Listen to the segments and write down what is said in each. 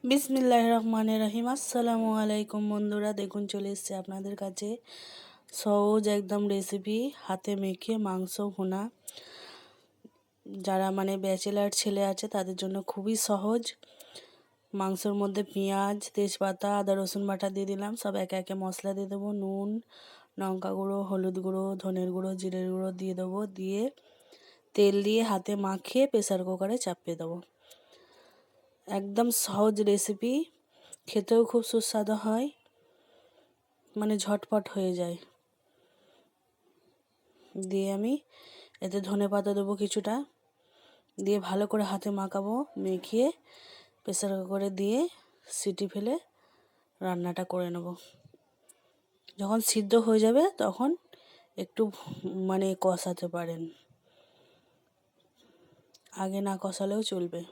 বিসমিল্লাহির রহমানির রহিম। আসসালামু আলাইকুম বন্ধুরা, দেখুন চলে এসেছে আপনাদের কাছে সহজ একদম রেসিপি, হাতে মেখে মাংস ভুনা। যারা ব্যাচেলার ছেলে আছে তাদের জন্য খুবই সহজ। মাংসর মধ্যে পেঁয়াজ, তেজপাতা, আদা রসুন বাটা দিয়ে দিলাম। সব একে একে মশলা দিয়ে দেবো। নুন, লঙ্কা গুঁড়ো, হলুদ গুঁড়ো, ধনের গুঁড়ো, জিরের গুঁড়ো দিয়ে দেবো। দিয়ে তেল দিয়ে হাতে মাখিয়ে প্রেসার কুকারে চাপিয়ে দেবো। একদম সহজ রেসিপি, খেতেও খুব সুস্বাদু হয়, ঝটপট হয়ে যায়। দিয়ে আমি এতে ধনেপাতা দেবো কিছুটা, দিয়ে ভালো করে হাতে মাখাবো। মেখিয়ে প্রেসার কুকারে দিয়ে সিটি ফেলে রান্নাটা করে নেব। যখন সিদ্ধ হয়ে যাবে তখন একটু কষাতে পারেন, আগে না কষালেও চলবে।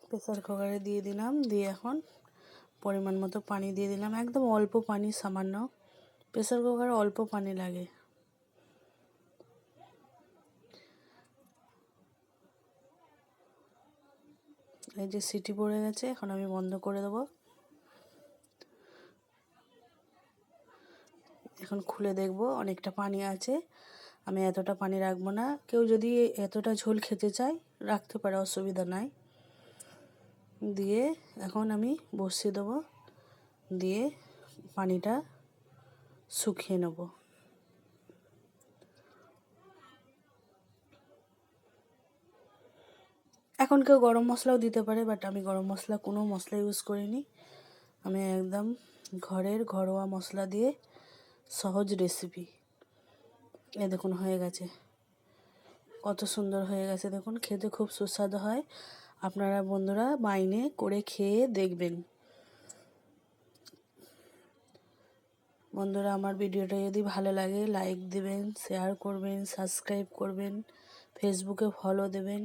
প্রেসার কুকারে দিয়ে দিলাম। দিয়ে এখন পরিমাণ মতো পানি দিয়ে দিলাম, একদম অল্প পানি, সামান্য। প্রেসার কুকারে অল্প পানি লাগে। এই যে সিটি পড়ে গেছে, এখন আমি বন্ধ করে দেবো। এখন খুলে দেখব, অনেকটা পানি আছে। আমি এতটা পানি রাখবো না। কেউ যদি এতটা ঝোল খেতে চায় রাখতে পারে, অসুবিধা নাই। দিয়ে এখন আমি বসিয়ে দেবো, দিয়ে পানিটা শুকিয়ে নেব। এখন কেউ গরম মশলাও দিতে পারে, বাট আমি গরম মশলা কোনো মশলা ইউজ করিনি। আমি একদম ঘরের ঘরোয়া মশলা দিয়ে সহজ রেসিপি। এ দেখুন হয়ে গেছে, কত সুন্দর হয়ে গেছে দেখুন। খেতে খুব সুস্বাদু হয়। আপনারা বন্ধুরা বাইনে করে খেয়ে দেখবেন। বন্ধুরা, আমার ভিডিওটা যদি ভালো লাগে লাইক দেবেন, শেয়ার করবেন, সাবস্ক্রাইব করবেন, ফেসবুকে ফলো দেবেন।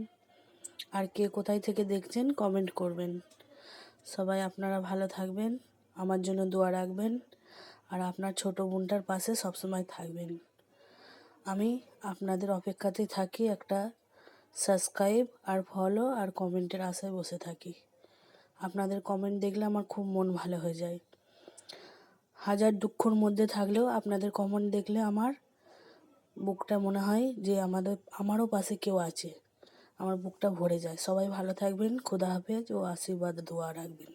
আর কে কোথায় থেকে দেখছেন কমেন্ট করবেন। সবাই আপনারা ভালো থাকবেন, আমার জন্য দোয়া রাখবেন, আর আপনার ছোট বোনটার পাশে সবসময় থাকবেন। আমি আপনাদের অপেক্ষাতেই থাকি, একটা সাবস্ক্রাইব আর ফলো আর কমেন্টের আশায় বসে থাকি। আপনাদের কমেন্ট দেখলে আমার খুব মন ভালো হয়ে যায়। হাজার দুঃখর মধ্যে থাকলেও আপনাদের কমেন্ট দেখলে আমার বুকটা মনে হয় যে আমারও পাশে কেউ আছে। আমার বুকটা ভরে যায়। সবাই ভালো থাকবেন, খোদা হাফেজ ও আশীর্বাদ দোয়া রাখবেন।